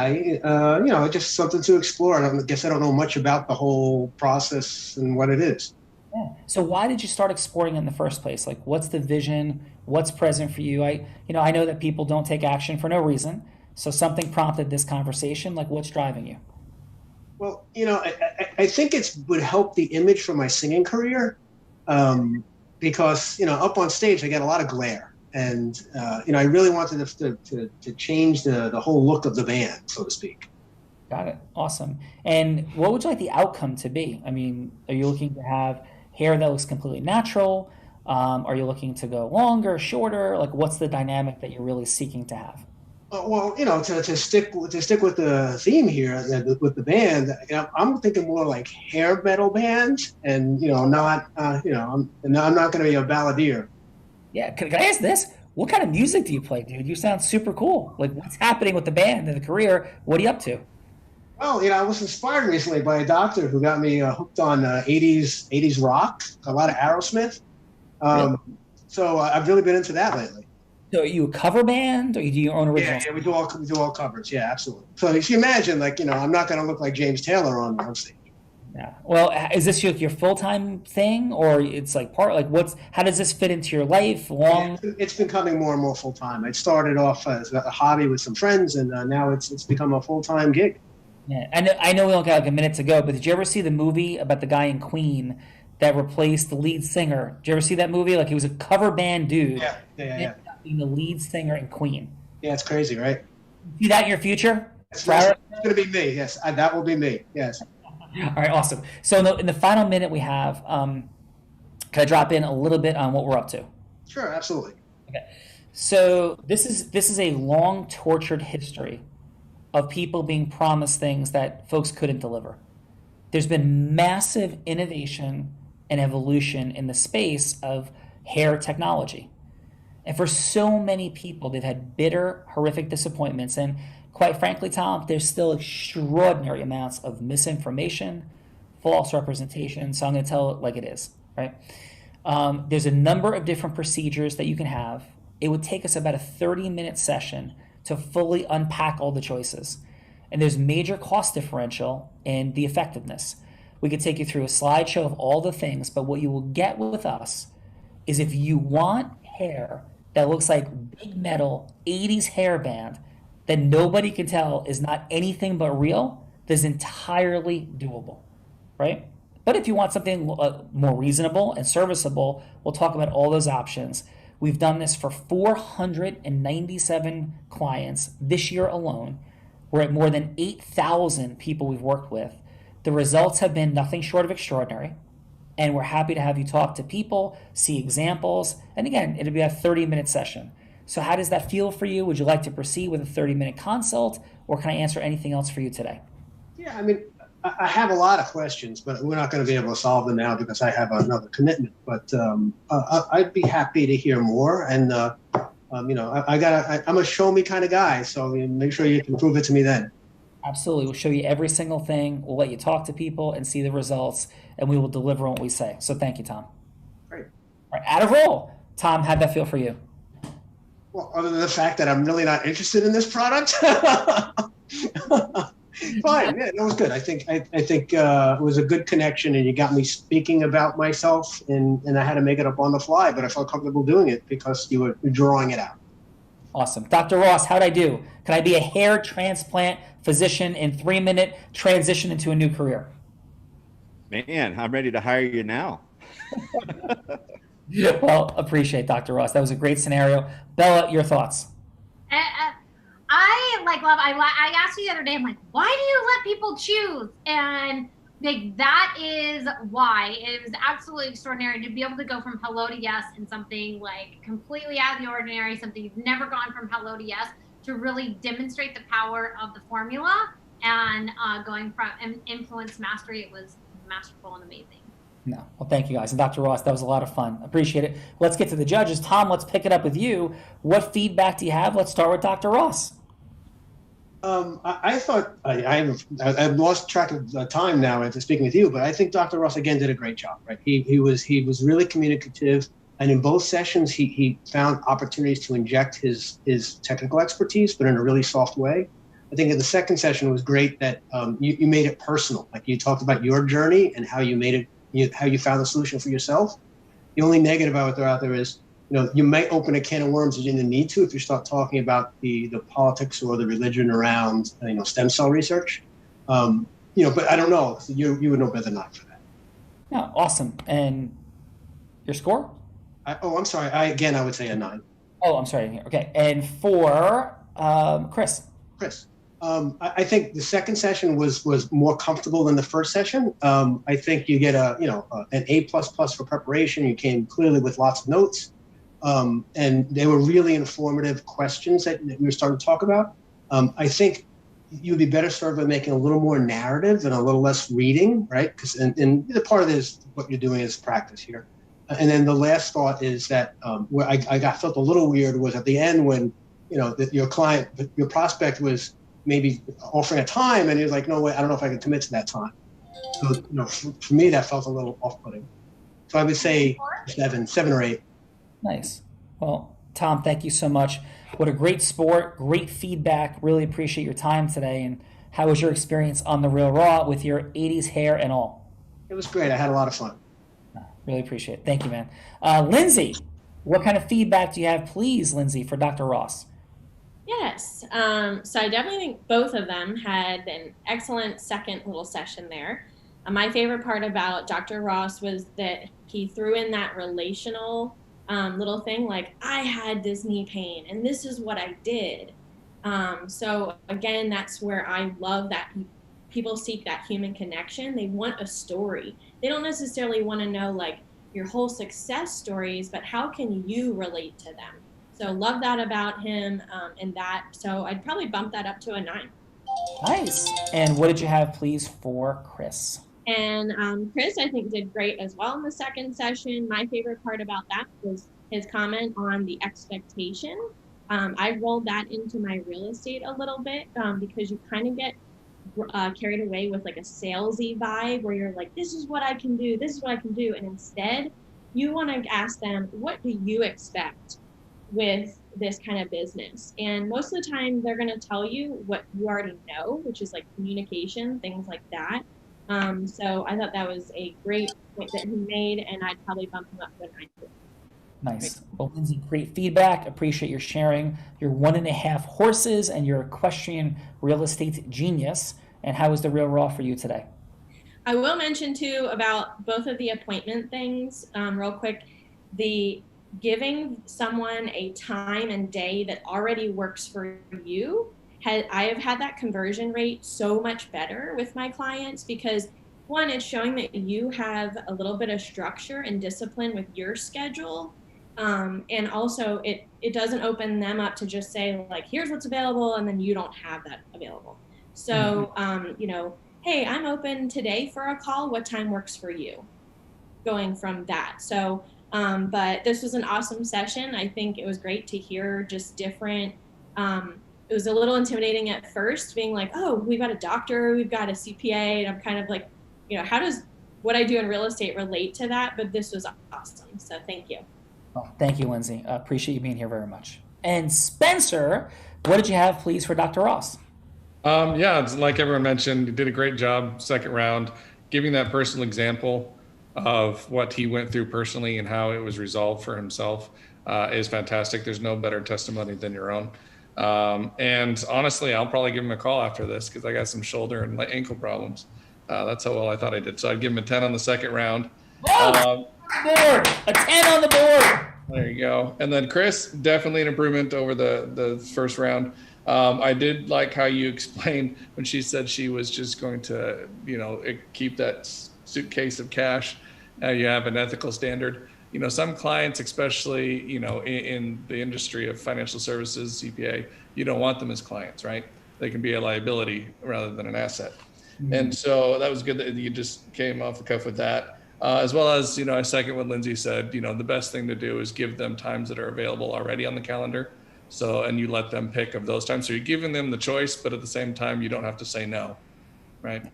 Just something to explore. I guess I don't know much about the whole process and what it is. Yeah. So why did you start exploring it in the first place? Like, what's the vision? What's present for you? I know that people don't take action for no reason. So something prompted this conversation. Like, what's driving you? Well, I think it would help the image for my singing career because, up on stage, I get a lot of glare. And, I really wanted to change the whole look of the band, so to speak. Got it. Awesome. And what would you like the outcome to be? I mean, are you looking to have hair that looks completely natural? Are you looking to go longer, shorter? Like, what's the dynamic that you're really seeking to have? Well, to stick with the theme here with the band, I'm thinking more like hair metal band, and not I'm not going to be a balladeer. Yeah, can I ask this? What kind of music do you play, dude? You sound super cool. Like, what's happening with the band and the career? What are you up to? Well, I was inspired recently by a doctor who got me hooked on 80s rock, a lot of Aerosmith. Really? So I've really been into that lately. So are you a cover band, or you do your own original? Yeah, we do all covers. Yeah, absolutely. So if you imagine, I'm not going to look like James Taylor on stage. Yeah. Well, is this your full-time thing, or it's like part? Like, how does this fit into your life? Yeah, it's becoming more and more full-time. It started off as a hobby with some friends, and now it's become a full-time gig. Yeah, I know we only got like a minute to go, but did you ever see the movie about the guy in Queen that replaced the lead singer? Did you ever see that movie? Like, he was a cover band dude. Yeah. Being the lead singer in Queen. Yeah, it's crazy, right? See that in your future? It's going to be me. Yes, that will be me. Yes. All right, awesome. So in the final minute we have, can I drop in a little bit on what we're up to? Sure, absolutely. Okay. So this is a long tortured history of people being promised things that folks couldn't deliver. There's been massive innovation and evolution in the space of hair technology. And for so many people, they've had bitter, horrific disappointments. And quite frankly, Tom, there's still extraordinary amounts of misinformation, false representation. So I'm going to tell it like it is, right? There's a number of different procedures that you can have. It would take us about a 30-minute session to fully unpack all the choices. And there's major cost differential in the effectiveness. We could take you through a slideshow of all the things, but what you will get with us is if you want hair that looks like big metal 80s hair band that nobody can tell is not anything but real, that's entirely doable, right? But if you want something more reasonable and serviceable, we'll talk about all those options. We've done this for 497 clients this year alone. We're at more than 8,000 people we've worked with. The results have been nothing short of extraordinary. And we're happy to have you talk to people, see examples. And again, it'll be a 30-minute session. So how does that feel for you? Would you like to proceed with a 30-minute consult, or can I answer anything else for you today? Yeah, I mean, I have a lot of questions, but we're not going to be able to solve them now because I have another commitment. But I'd be happy to hear more. And I'm a show me kind of guy, so make sure you can prove it to me then. Absolutely. We'll show you every single thing. We'll let you talk to people and see the results, and we will deliver on what we say. So thank you, Tom. Great. All right, out of roll. Tom, how'd that feel for you? Well, other than the fact that I'm really not interested in this product, fine. Yeah, that was good. I think it was a good connection, and you got me speaking about myself, and I had to make it up on the fly, but I felt comfortable doing it because you were drawing it out. Awesome. Dr. Ross, how'd I do? Can I be a hair transplant physician in 3-minute transition into a new career? Man, I'm ready to hire you now. Well, appreciate Dr. Ross. That was a great scenario. Bella, your thoughts? I asked you the other day, I'm like, why do you let people choose? And that is why. It was absolutely extraordinary to be able to go from hello to yes in something like completely out of the ordinary, something you've never gone from hello to yes, to really demonstrate the power of the formula and going from influence mastery. It was masterful and amazing. No. Well, thank you guys. And Dr. Ross, that was a lot of fun. Appreciate it. Let's get to the judges. Tom, let's pick it up with you. What feedback do you have? Let's start with Dr. Ross. I thought I've lost track of time now after speaking with you, but I think Dr. Ross again did a great job. Right? He was really communicative, and in both sessions he found opportunities to inject his technical expertise, but in a really soft way. I think in the second session it was great that you made it personal. Like you talked about your journey and how you made it, how you found the solution for yourself. The only negative I would throw out there is, you might open a can of worms that you didn't need to if you start talking about the politics or the religion around, stem cell research. But I don't know. You would know better than I for that. Yeah, awesome. And your score? I'm sorry. I would say a 9. Oh, I'm sorry. Okay. And for Chris. I think the second session was more comfortable than the first session. I think you get an A++ for preparation. You came clearly with lots of notes. And they were really informative questions that we were starting to talk about. I think you'd be better served by making a little more narrative and a little less reading, right? Because and the part of this, what you're doing is practice here. And then the last thought is that where I felt a little weird was at the end when that your client, your prospect was maybe offering a time, and he was like, "No way, I don't know if I can commit to that time." So for me that felt a little off-putting. So I would say 7 or 8. Nice. Well, Tom, thank you so much. What a great sport, great feedback. Really appreciate your time today. And how was your experience on The Real Raw with your 80s hair and all? It was great. I had a lot of fun. Really appreciate it. Thank you, man. Lindsay, what kind of feedback do you have, please, Lindsay, for Dr. Ross? Yes. So I definitely think both of them had an excellent second little session there. My favorite part about Dr. Ross was that he threw in that relational little thing, like, I had this knee pain and this is what I did. So again, that's where I love that people seek that human connection. They want a story. They don't necessarily want to know like your whole success stories, but how can you relate to them? So love that about him, so I'd probably bump that up to a 9. Nice. And what did you have, please, for Chris? And Chris, I think, did great as well in the second session. My favorite part about that was his comment on the expectation. I rolled that into my real estate a little bit because you kind of get carried away with like a salesy vibe where you're like, this is what I can do, this is what I can do. And instead, you want to ask them, what do you expect with this kind of business? And most of the time, they're going to tell you what you already know, which is like communication, things like that. So I thought that was a great point that he made, and I'd probably bump him up to a 9. Nice. Well, Lindsay, great feedback. Appreciate your sharing your 1.5 horses and your equestrian real estate genius. And how was The Real Raw for you today? I will mention too about both of the appointment things, real quick. The giving someone a time and day that already works for you. I have had that conversion rate so much better with my clients because one, it's showing that you have a little bit of structure and discipline with your schedule. And also it doesn't open them up to just say like, here's what's available. And then you don't have that available. So, you know, hey, I'm open today for a call. What time works for you? Going from that. So, but this was an awesome session. I think it was great to hear just different, it was a little intimidating at first being like, oh, we've got a doctor, we've got a CPA. And I'm kind of like, you know, how does what I do in real estate relate to that? But this was awesome. So thank you. Well, thank you, Lindsay. I appreciate you being here very much. And Spencer, what did you have, please, for Dr. Ross? Yeah, it's like everyone mentioned, you did a great job second round, giving that personal example of what he went through personally and how it was resolved for himself is fantastic. There's no better testimony than your own. And honestly, I'll probably give him a call after this because I got some shoulder and ankle problems. That's how well I thought I did. So I'd give him a 10 on the second round. Board, a 10 on the board. There you go. And then Chris, definitely an improvement over the first round. I did like how you explained when she said she was just going to, you know, keep that suitcase of cash. You have an ethical standard. You know, some clients, especially, you know, in the industry of financial services, CPA, you don't want them as clients, right? They can be a liability rather than an asset. And so that was good that you just came off the cuff with that. As well as, you know, I second what Lindsay said, you know, the best thing to do is give them times that are available already on the calendar. So, and you let them pick of those times. So you're giving them the choice, but at the same time, you don't have to say no, right?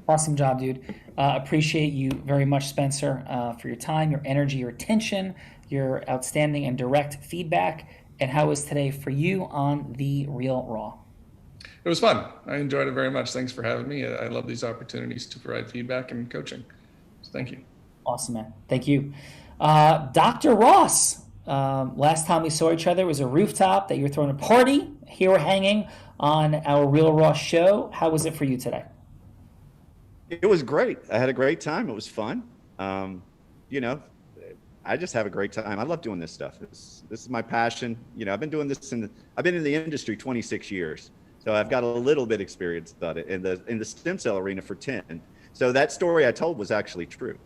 Awesome job, dude. Appreciate you very much, Spencer, for your time, your energy, your attention, your outstanding and direct feedback. And how was today for you on The Real Raw? It was fun. I enjoyed it very much. Thanks for having me. I love these opportunities to provide feedback and coaching. So thank you. Awesome, man. Thank you. Dr. Ross, last time we saw each other was a rooftop that you were throwing a party. Here we're hanging on our Real Raw show. How was it for you today? It was great. I had a great time. It was fun. You know, I just have a great time. I love doing this stuff. This is my passion. You know, I've been doing this I've been in the industry 26 years. So I've got a little bit experience about it in the stem cell arena for 10. So that story I told was actually true.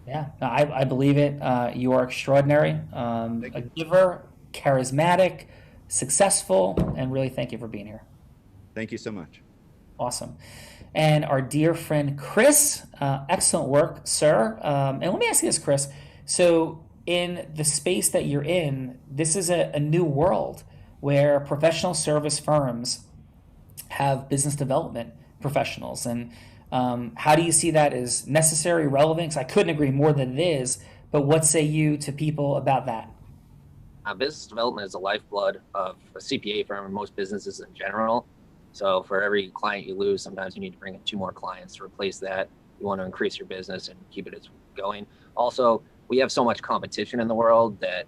Yeah, I believe it. You are extraordinary, a giver, charismatic, successful, and really thank you for being here. Thank you so much. Awesome. And our dear friend Chris, excellent work, sir. And let me ask you this, Chris. So in the space that you're in, this is a new world where professional service firms have business development professionals. And how do you see that as necessary, relevant? Because I couldn't agree more that it is. But what say you to people about that? Business development is the lifeblood of a CPA firm and most businesses in general. So for every client you lose, sometimes you need to bring in 2 more clients to replace that. You want to increase your business and keep it going. Also, we have so much competition in the world that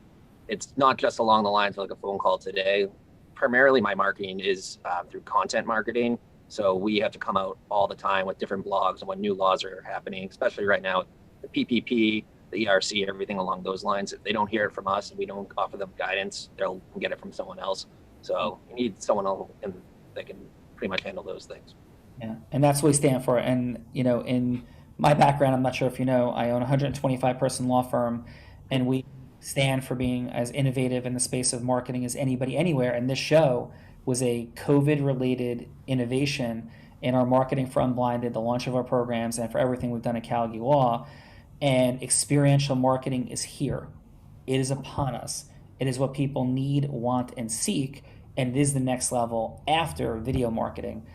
it's not just along the lines of like a phone call today. Primarily my marketing is through content marketing. So we have to come out all the time with different blogs and when new laws are happening, especially right now, the PPP, the ERC, everything along those lines. If they don't hear it from us and we don't offer them guidance, they'll get it from someone else. So you need someone else that can pretty much handle those things. Yeah, and that's what we stand for. And, you know, in my background, I'm not sure if you know, I own a 125-person law firm, and we stand for being as innovative in the space of marketing as anybody anywhere. And this show was a COVID-related innovation in our marketing for Unblinded, the launch of our programs, and for everything we've done at Calgary Law. And experiential marketing is here. It is upon us. It is what people need, want, and seek. And it is the next level after video marketing.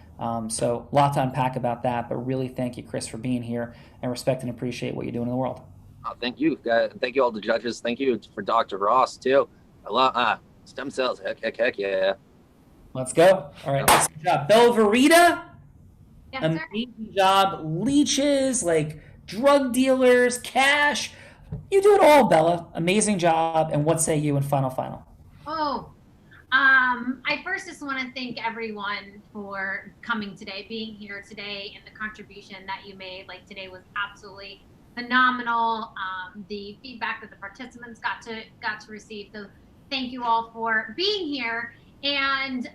So a lot to unpack about that, but really thank you, Chris, for being here and respect and appreciate what you're doing in the world. Thank you. Thank you all the judges. Thank you for Dr. Ross too. I love stem cells. Heck yeah. Let's go. All right. Good job. Belverita. Yes, amazing job. Leeches, like drug dealers, cash. You do it all, Bella. Amazing job. And what say you in final? Oh, I first just want to thank everyone for coming today, being here today, and the contribution that you made. Like today was absolutely phenomenal. The feedback that the participants got to receive. So thank you all for being here. And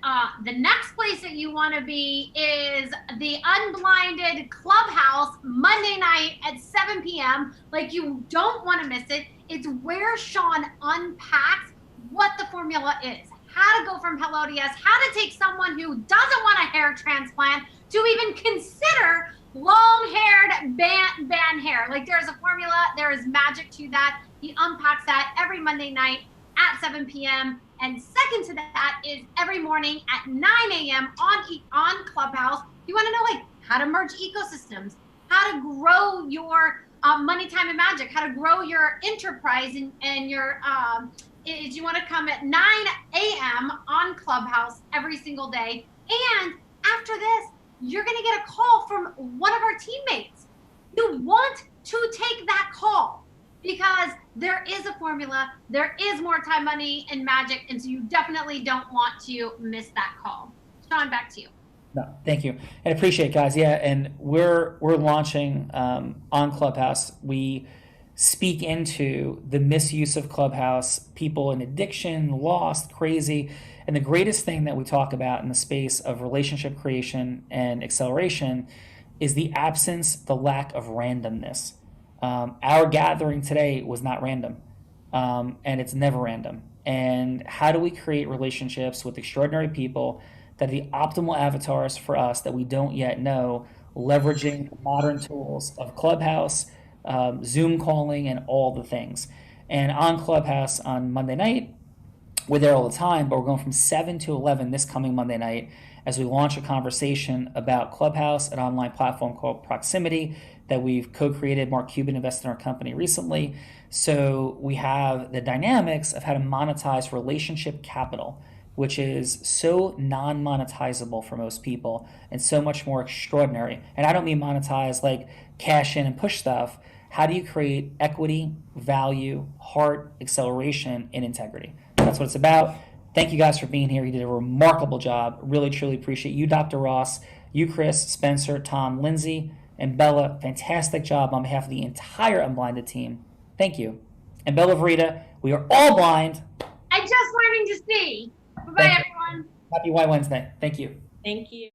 the next place that you want to be is the Unblinded Clubhouse Monday night at 7 p.m. Like you don't want to miss it. It's where Sean unpacks what the formula is, how to go from hello to yes, how to take someone who doesn't want a hair transplant to even consider long-haired band hair. Like there's a formula, there is magic to that. He unpacks that every Monday night at 7 p.m. And second to that is every morning at 9 a.m. on Clubhouse. You want to know like how to merge ecosystems, how to grow your money, time, and magic, how to grow your enterprise and your is you want to come at 9 a.m. on Clubhouse every single day. And after this, you're going to get a call from one of our teammates. You want to take that call because there is a formula, there is more time, money, and magic, and so you definitely don't want to miss that call. Sean, back to you. No, thank you. And appreciate it, guys. Yeah, and we're launching on Clubhouse. We speak into the misuse of Clubhouse, people in addiction, lost, crazy. And the greatest thing that we talk about in the space of relationship creation and acceleration is the absence, the lack of randomness. Our gathering today was not random, and it's never random. And how do we create relationships with extraordinary people that are the optimal avatars for us that we don't yet know, leveraging modern tools of Clubhouse, Zoom calling, and all the things. And on Clubhouse on Monday night, we're there all the time, but we're going from 7 to 11 this coming Monday night as we launch a conversation about Clubhouse, an online platform called Proximity that we've co-created. Mark Cuban invested in our company recently. So we have the dynamics of how to monetize relationship capital, which is so non-monetizable for most people and so much more extraordinary. And I don't mean monetize like cash in and push stuff. How do you create equity, value, heart, acceleration, and integrity? That's what it's about. Thank you guys for being here. You did a remarkable job. Really, truly appreciate you, Dr. Ross, you, Chris, Spencer, Tom, Lindsay, and Bella. Fantastic job on behalf of the entire Unblinded team. Thank you. And Bella Verita, we are all blind. I'm just learning to see. Bye-bye, everyone. Happy White Wednesday. Thank you. Thank you.